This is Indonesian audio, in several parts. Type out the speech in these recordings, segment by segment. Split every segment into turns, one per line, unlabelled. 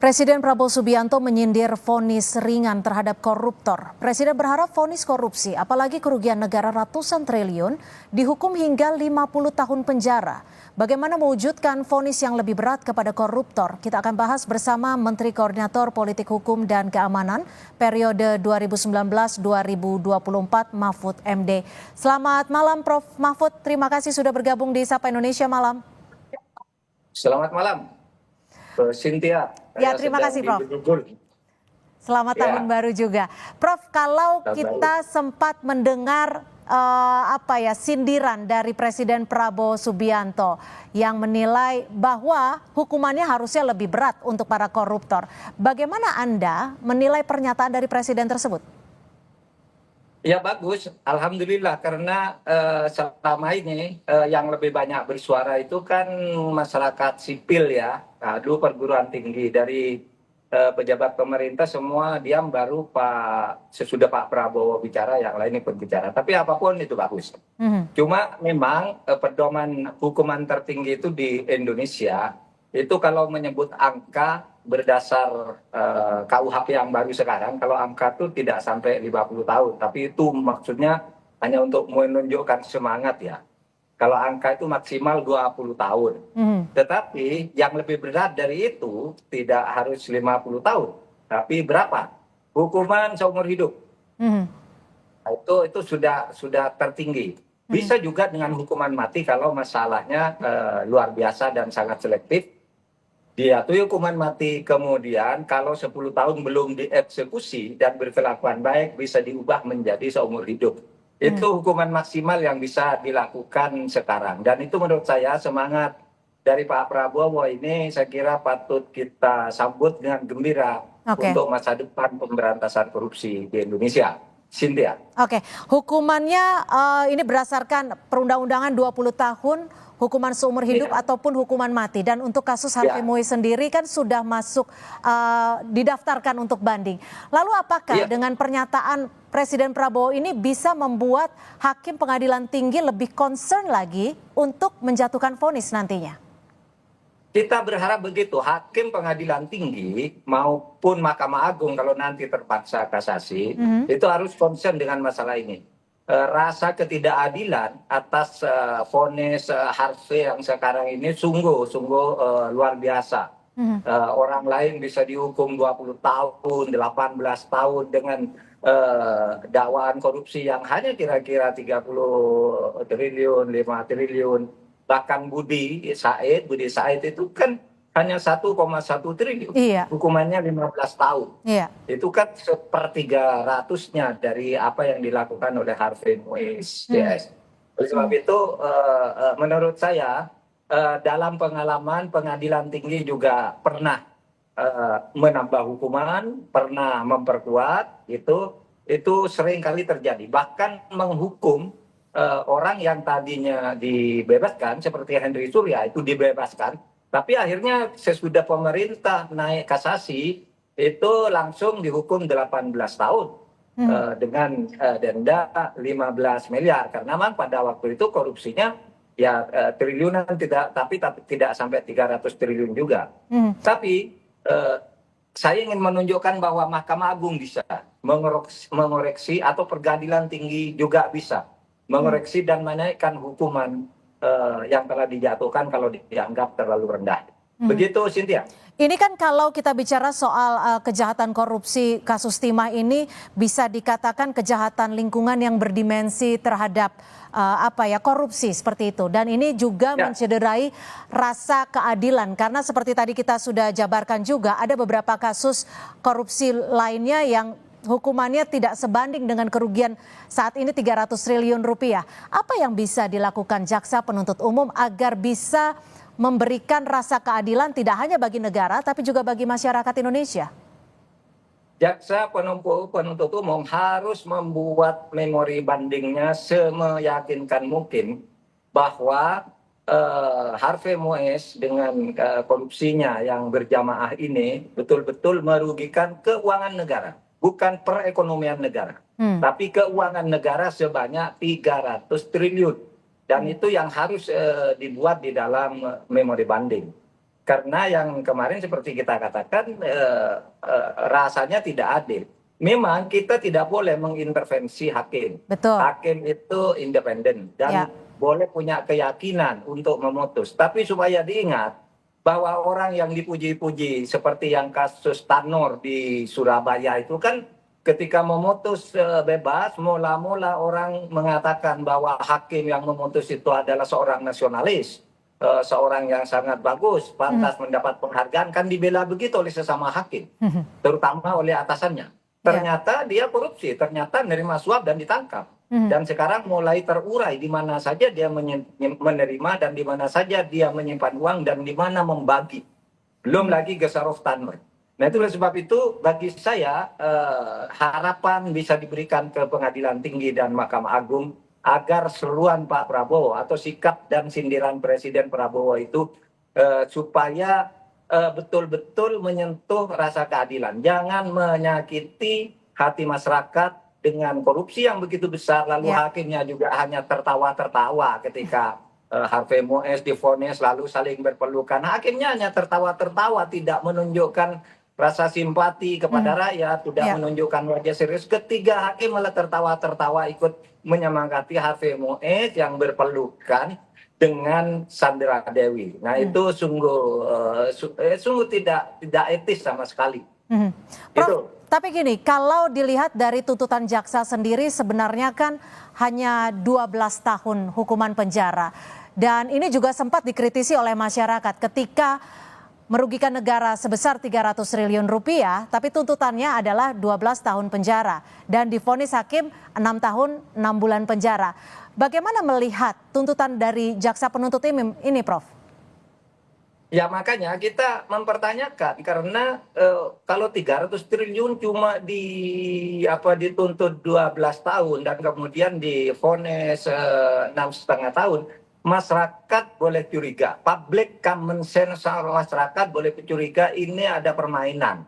Presiden Prabowo Subianto menyindir vonis ringan terhadap koruptor. Presiden berharap vonis korupsi, apalagi kerugian negara ratusan triliun, dihukum hingga 50 tahun penjara. Bagaimana mewujudkan vonis yang lebih berat kepada koruptor? Kita akan bahas bersama Menteri Koordinator Politik Hukum dan Keamanan periode 2019-2024 Mahfud MD. Selamat malam Prof. Mahfud, terima kasih sudah bergabung di Sapa Indonesia Malam.
Selamat malam. Cynthia.
Ya, terima kasih Prof. Selamat tahun baru juga. Prof, kalau kita sempat mendengar sindiran dari Presiden Prabowo Subianto yang menilai bahwa hukumannya harusnya lebih berat untuk para koruptor. Bagaimana Anda menilai pernyataan dari Presiden tersebut?
Ya bagus, alhamdulillah, karena selama ini yang lebih banyak bersuara itu kan masyarakat sipil ya, dulu perguruan tinggi dari pejabat pemerintah semua diam, baru sesudah Pak Prabowo bicara yang lain ikut bicara. Tapi apapun itu bagus. Cuma memang pedoman hukuman tertinggi itu di Indonesia itu kalau menyebut angka berdasar KUHP yang baru sekarang, kalau angka itu tidak sampai 50 tahun, tapi itu maksudnya hanya untuk menunjukkan semangat ya. Kalau angka itu maksimal 20 tahun. Tetapi yang lebih berat dari itu tidak harus 50 tahun. Tapi berapa? Hukuman seumur hidup. Nah, itu sudah tertinggi. Bisa juga dengan hukuman mati kalau masalahnya luar biasa dan sangat selektif. Dia tuh hukuman mati, kemudian kalau 10 tahun belum dieksekusi dan berkelakuan baik bisa diubah menjadi seumur hidup. Itu hukuman maksimal yang bisa dilakukan sekarang. Dan itu menurut saya semangat dari Pak Prabowo ini saya kira patut kita sambut dengan gembira untuk masa depan pemberantasan korupsi di Indonesia. Cynthia.
Oke, hukumannya ini berdasarkan perundang-undangan 20 tahun, hukuman seumur hidup ataupun hukuman mati. Dan untuk kasus Harvey Mois sendiri kan sudah masuk didaftarkan untuk banding. Lalu apakah dengan pernyataan Presiden Prabowo ini bisa membuat hakim pengadilan tinggi lebih concern lagi untuk menjatuhkan vonis nantinya?
Kita berharap begitu, hakim pengadilan tinggi maupun Mahkamah Agung kalau nanti terpaksa kasasi, itu harus concern dengan masalah ini. Rasa ketidakadilan atas vonis Harvey yang sekarang ini sungguh luar biasa. Orang lain bisa dihukum 20 tahun, 18 tahun dengan dakwaan korupsi yang hanya kira-kira 30 triliun, 5 triliun. Bahkan Budi Said itu kan hanya 1,1 triliun. Hukumannya 15 tahun. Itu kan 1/300-nya dari apa yang dilakukan oleh Harvey Mois. Oleh sebab itu menurut saya dalam pengalaman pengadilan tinggi juga pernah menambah hukuman, pernah memperkuat, itu sering kali terjadi. Bahkan menghukum orang yang tadinya dibebaskan seperti Henry Surya itu dibebaskan, tapi akhirnya sesudah pemerintah naik kasasi itu langsung dihukum 18 tahun dengan denda 15 miliar karena memang pada waktu itu korupsinya ya triliunan tapi tidak sampai 300 triliun juga. Tapi saya ingin menunjukkan bahwa Mahkamah Agung bisa mengoreksi atau pengadilan tinggi juga bisa mengoreksi dan menaikkan hukuman yang telah dijatuhkan kalau dianggap terlalu rendah. Begitu Cynthia.
Ini kan kalau kita bicara soal kejahatan korupsi kasus timah ini bisa dikatakan kejahatan lingkungan yang berdimensi terhadap korupsi seperti itu. Dan ini juga mencederai rasa keadilan karena seperti tadi kita sudah jabarkan juga ada beberapa kasus korupsi lainnya yang hukumannya tidak sebanding dengan kerugian saat ini 300 triliun rupiah. Apa yang bisa dilakukan jaksa penuntut umum agar bisa memberikan rasa keadilan tidak hanya bagi negara tapi juga bagi masyarakat Indonesia?
Jaksa penuntut umum harus membuat memori bandingnya semeyakinkan mungkin bahwa Harvey Mois dengan korupsinya yang berjamaah ini betul-betul merugikan keuangan negara. Bukan perekonomian negara, tapi keuangan negara sebanyak 300 triliun. Dan itu yang harus dibuat di dalam memori banding. Karena yang kemarin seperti kita katakan rasanya tidak adil. Memang kita tidak boleh mengintervensi hakim.
Betul.
Hakim itu independen dan
Ya.
boleh punya keyakinan untuk memutus. Tapi supaya diingat bahwa orang yang dipuji-puji seperti yang kasus Tanur di Surabaya itu kan ketika memutus bebas, mula-mula orang mengatakan bahwa hakim yang memutus itu adalah seorang nasionalis, seorang yang sangat bagus, pantas mendapat penghargaan, kan dibela begitu oleh sesama hakim, terutama oleh atasannya. Ternyata dia korupsi, ternyata menerima suap dan ditangkap. Dan sekarang mulai terurai di mana saja dia menerima dan di mana saja dia menyimpan uang dan di mana membagi. Belum lagi Gesarov Tanur. Nah itu oleh sebab itu bagi saya harapan bisa diberikan ke Pengadilan Tinggi dan Mahkamah Agung agar seruan Pak Prabowo atau sikap dan sindiran Presiden Prabowo itu supaya betul-betul menyentuh rasa keadilan. Jangan menyakiti hati masyarakat dengan korupsi yang begitu besar, lalu hakimnya juga hanya tertawa-tertawa ketika Harvey Mois divonis lalu saling berpelukan. Hakimnya hanya tertawa-tertawa, tidak menunjukkan rasa simpati kepada rakyat, tidak menunjukkan wajah serius. Ketiga hakim malah tertawa-tertawa ikut menyemangati Harvey Mois yang berpelukan dengan Sandra Dewi. Nah itu sungguh tidak etis sama sekali.
Prof, tapi gini, kalau dilihat dari tuntutan jaksa sendiri sebenarnya kan hanya 12 tahun hukuman penjara. Dan ini juga sempat dikritisi oleh masyarakat ketika merugikan negara sebesar 300 triliun rupiah, tapi tuntutannya adalah 12 tahun penjara. Dan divonis hakim 6 tahun 6 bulan penjara. Bagaimana melihat tuntutan dari jaksa penuntut ini, Prof?
Ya makanya kita mempertanyakan karena kalau 300 triliun cuma dituntut 12 tahun dan kemudian divonis 6,5 tahun, masyarakat boleh curiga, public common sense masyarakat boleh curiga ini ada permainan.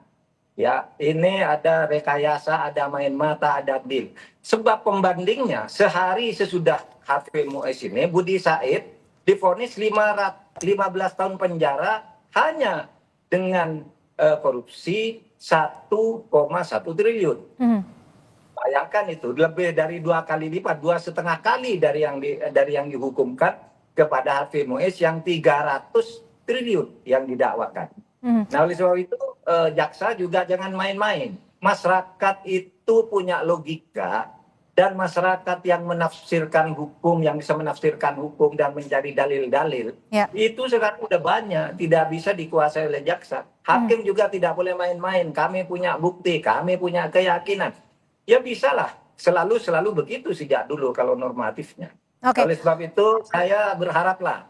Ya, ini ada rekayasa, ada main mata, ada deal. Sebab pembandingnya sehari sesudah Harvey Mois ini, Budi Said divonis 15 tahun penjara hanya dengan korupsi 1,1 triliun. Bayangkan itu lebih dari 2 kali lipat, 2,5 kali dari yang dihukumkan kepada Harvey Mois yang 300 triliun yang didakwakan. Nah oleh sebab itu jaksa juga jangan main-main. Masyarakat itu punya logika dan masyarakat yang menafsirkan hukum, yang bisa menafsirkan hukum dan mencari dalil-dalil, itu sekarang udah banyak, tidak bisa dikuasai oleh jaksa. Hakim juga tidak boleh main-main. Kami punya bukti, kami punya keyakinan. Ya bisalah, selalu begitu sejak dulu kalau normatifnya. Oleh sebab itu saya berharaplah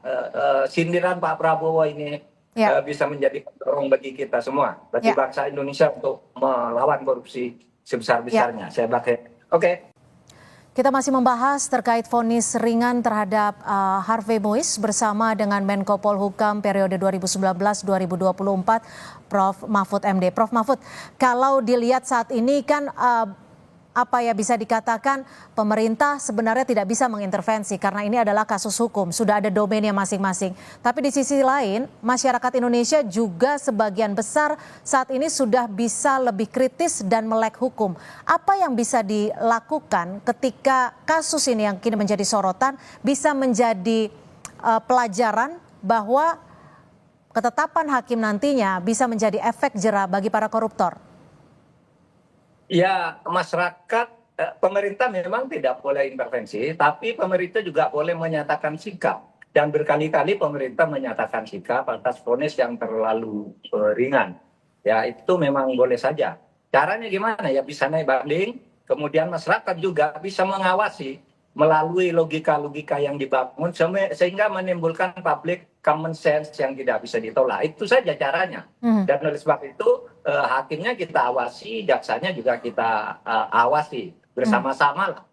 sindiran Pak Prabowo ini bisa menjadi pendorong bagi kita semua, bagi bangsa Indonesia untuk melawan korupsi sebesar-besarnya. Saya pakai.
Kita masih membahas terkait vonis ringan terhadap Harvey Mois bersama dengan Menko Polhukam periode 2019-2024, Prof. Mahfud MD. Prof. Mahfud, kalau dilihat saat ini kan bisa dikatakan pemerintah sebenarnya tidak bisa mengintervensi karena ini adalah kasus hukum, sudah ada domainnya masing-masing. Tapi di sisi lain, masyarakat Indonesia juga sebagian besar saat ini sudah bisa lebih kritis dan melek hukum. Apa yang bisa dilakukan ketika kasus ini yang kini menjadi sorotan bisa menjadi pelajaran bahwa ketetapan hakim nantinya bisa menjadi efek jera bagi para koruptor?
Ya, masyarakat, pemerintah memang tidak boleh intervensi, tapi pemerintah juga boleh menyatakan sikap. Dan berkali-kali pemerintah menyatakan sikap atas vonis yang terlalu ringan. Ya, itu memang boleh saja. Caranya gimana? Ya bisa naik banding, kemudian masyarakat juga bisa mengawasi melalui logika-logika yang dibangun sehingga menimbulkan public common sense yang tidak bisa ditolak. Itu saja caranya. Dan oleh sebab itu hakimnya kita awasi, jaksanya juga kita awasi bersama-sama lah.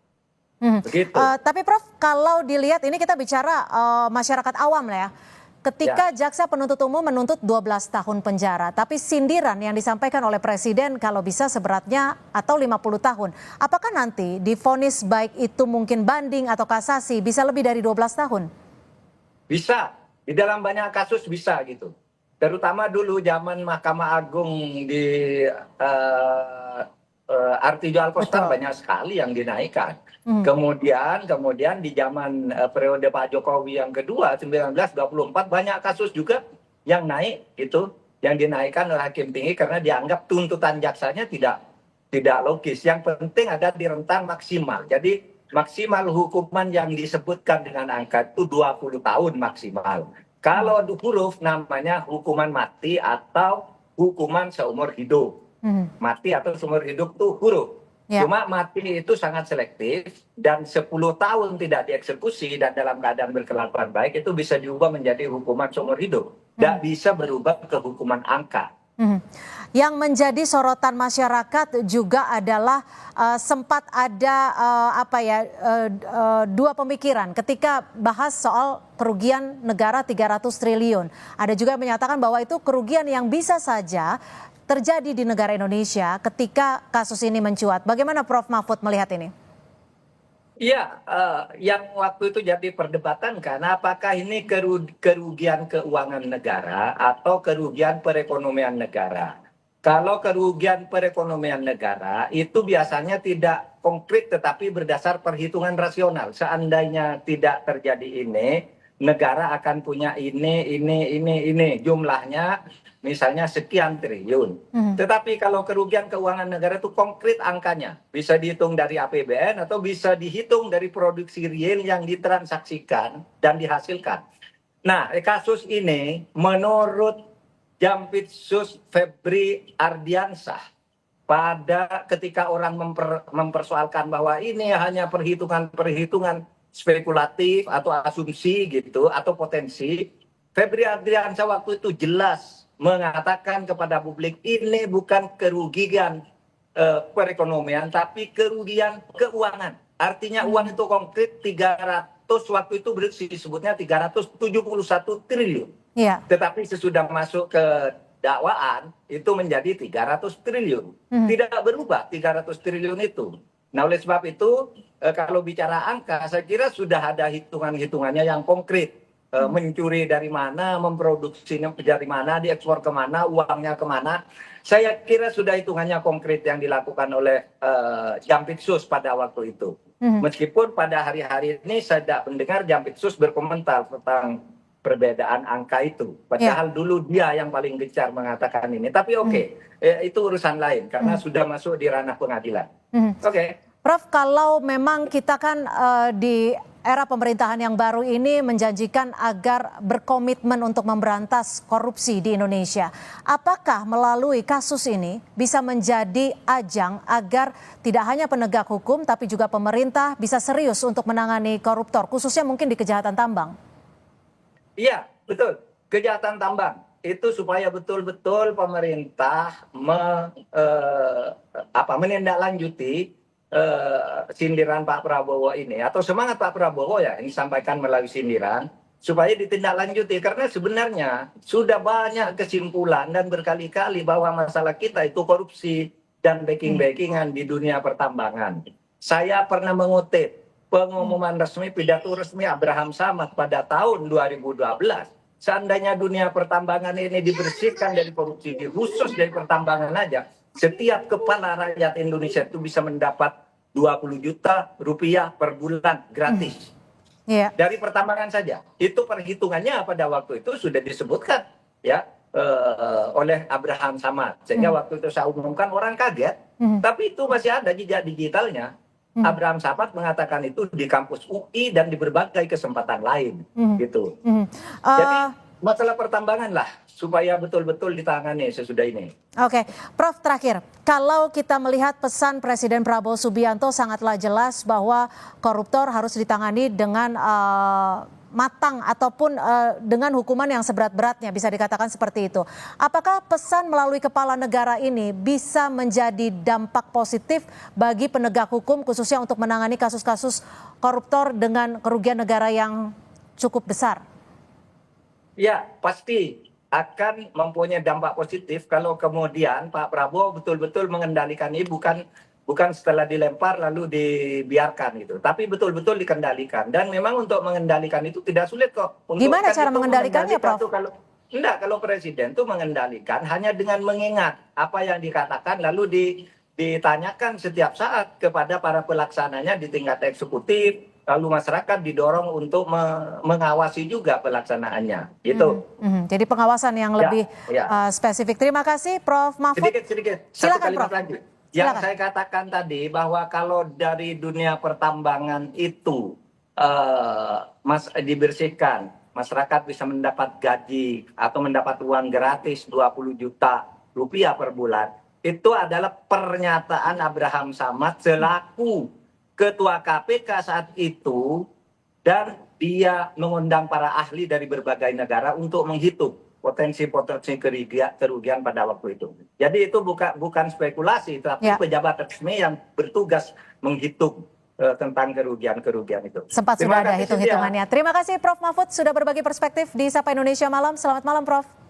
Begitu.
Tapi Prof, kalau dilihat ini kita bicara masyarakat awam lah ya. Ketika jaksa penuntut umum menuntut 12 tahun penjara, tapi sindiran yang disampaikan oleh Presiden kalau bisa seberatnya atau 50 tahun. Apakah nanti divonis baik itu mungkin banding atau kasasi bisa lebih dari 12 tahun?
Bisa, di dalam banyak kasus bisa gitu. terutama dulu zaman Mahkamah Agung di eh, Artijo Alkostar
Betul.
banyak sekali yang dinaikkan.
Mhm.
Kemudian di zaman periode Pak Jokowi yang kedua 1924 banyak kasus juga yang naik itu, yang dinaikkan oleh hakim tinggi karena dianggap tuntutan jaksanya tidak logis. Yang penting ada di rentang maksimal. Jadi maksimal hukuman yang disebutkan dengan angka itu 20 tahun maksimal. Kalau huruf namanya hukuman mati atau hukuman seumur hidup.
Mhm.
Mati atau seumur hidup tuh huruf.
Ya.
Cuma mati itu sangat selektif dan 10 tahun tidak dieksekusi dan dalam keadaan berkelakuan baik itu bisa diubah menjadi hukuman seumur hidup. Tidak bisa berubah ke hukuman angka.
Mhm. Yang menjadi sorotan masyarakat juga adalah sempat ada dua pemikiran ketika bahas soal kerugian negara 300 triliun. Ada juga yang menyatakan bahwa itu kerugian yang bisa saja terjadi di negara Indonesia ketika kasus ini mencuat. Bagaimana Prof Mahfud melihat ini?
Iya, yang waktu itu jadi perdebatan kan, apakah ini kerugian keuangan negara atau kerugian perekonomian negara. Kalau kerugian perekonomian negara itu biasanya tidak konkret tetapi berdasar perhitungan rasional. Seandainya tidak terjadi ini, negara akan punya ini, jumlahnya misalnya sekian triliun. Tetapi kalau kerugian keuangan negara itu konkret angkanya, bisa dihitung dari APBN atau bisa dihitung dari produksi real yang ditransaksikan dan dihasilkan. Nah, kasus ini menurut Jampitsus Febri Ardiansah ketika orang mempersoalkan bahwa ini hanya perhitungan spekulatif atau asumsi gitu atau potensi, Febri Ardiansah waktu itu jelas mengatakan kepada publik ini bukan kerugian perekonomian tapi kerugian keuangan. Artinya uang itu konkret 300 waktu itu disebutnya 371 triliun.
Iya.
Tetapi sesudah masuk ke dakwaan itu menjadi 300 triliun. Tidak berubah 300 triliun itu. Nah, oleh sebab itu kalau bicara angka saya kira sudah ada hitungan-hitungannya yang konkret. Mencuri dari mana, memproduksinya dari mana, diekspor kemana, uangnya kemana. Saya kira sudah hitungannya konkret yang dilakukan oleh Jampitsus pada waktu itu. Meskipun pada hari-hari ini saya tidak mendengar Jampitsus berkomentar tentang perbedaan angka itu. Padahal dulu dia yang paling gencar mengatakan ini. Tapi itu urusan lain karena sudah masuk di ranah pengadilan.
Prof, kalau memang kita kan di era pemerintahan yang baru ini menjanjikan agar berkomitmen untuk memberantas korupsi di Indonesia. Apakah melalui kasus ini bisa menjadi ajang agar tidak hanya penegak hukum tapi juga pemerintah bisa serius untuk menangani koruptor, khususnya mungkin di kejahatan tambang?
Iya, betul. Kejahatan tambang itu supaya betul-betul pemerintah menindaklanjuti sindiran Pak Prabowo ini atau semangat Pak Prabowo ya yang disampaikan melalui sindiran supaya ditindaklanjuti karena sebenarnya sudah banyak kesimpulan dan berkali-kali bahwa masalah kita itu korupsi dan backing-backingan di dunia pertambangan. Saya pernah mengutip pengumuman resmi pidato resmi Abraham Samad pada tahun 2012. Seandainya dunia pertambangan ini dibersihkan dari korupsi khusus dari pertambangan aja, setiap kepala rakyat Indonesia itu bisa mendapat 20 juta rupiah per bulan gratis. Dari pertambangan saja. Itu perhitungannya pada waktu itu sudah disebutkan ya oleh Abraham Samad. Sehingga waktu itu saya umumkan orang kaget. Tapi itu masih ada jejak digitalnya. Abraham Samad mengatakan itu di kampus UI dan di berbagai kesempatan lain. Gitu. Jadi masalah pertambangan lah supaya betul-betul ditangani sesudah ini.
Oke, Prof, terakhir, kalau kita melihat pesan Presiden Prabowo Subianto sangatlah jelas bahwa koruptor harus ditangani dengan matang ataupun dengan hukuman yang seberat-beratnya, bisa dikatakan seperti itu. Apakah pesan melalui kepala negara ini bisa menjadi dampak positif bagi penegak hukum khususnya untuk menangani kasus-kasus koruptor dengan kerugian negara yang cukup besar?
Ya, pasti akan mempunyai dampak positif kalau kemudian Pak Prabowo betul-betul mengendalikan ini bukan setelah dilempar lalu dibiarkan gitu, tapi betul-betul dikendalikan dan memang untuk mengendalikan itu tidak sulit kok.
Gimana cara mengendalikannya, Prof?
enggak, kalau presiden tuh mengendalikan hanya dengan mengingat apa yang dikatakan lalu ditanyakan setiap saat kepada para pelaksananya di tingkat eksekutif, lalu masyarakat didorong untuk mengawasi juga pelaksanaannya. Gitu.
Jadi pengawasan yang lebih spesifik. Terima kasih Prof. Mahfud.
Sedikit. Satu
Silakan,
kalimat
Prof.
lagi. Yang
Silakan.
saya katakan tadi bahwa kalau dari dunia pertambangan itu dibersihkan, masyarakat bisa mendapat gaji atau mendapat uang gratis 20 juta rupiah per bulan. Itu adalah pernyataan Abraham Samad selaku Ketua KPK saat itu, dan dia mengundang para ahli dari berbagai negara untuk menghitung potensi-potensi kerugian pada waktu itu. Jadi itu bukan spekulasi, tapi pejabat resmi yang bertugas menghitung tentang kerugian-kerugian itu.
Sempat sudah ada hitung-hitungannya. Terima kasih Prof. Mahfud sudah berbagi perspektif di Sapa Indonesia Malam. Selamat malam Prof.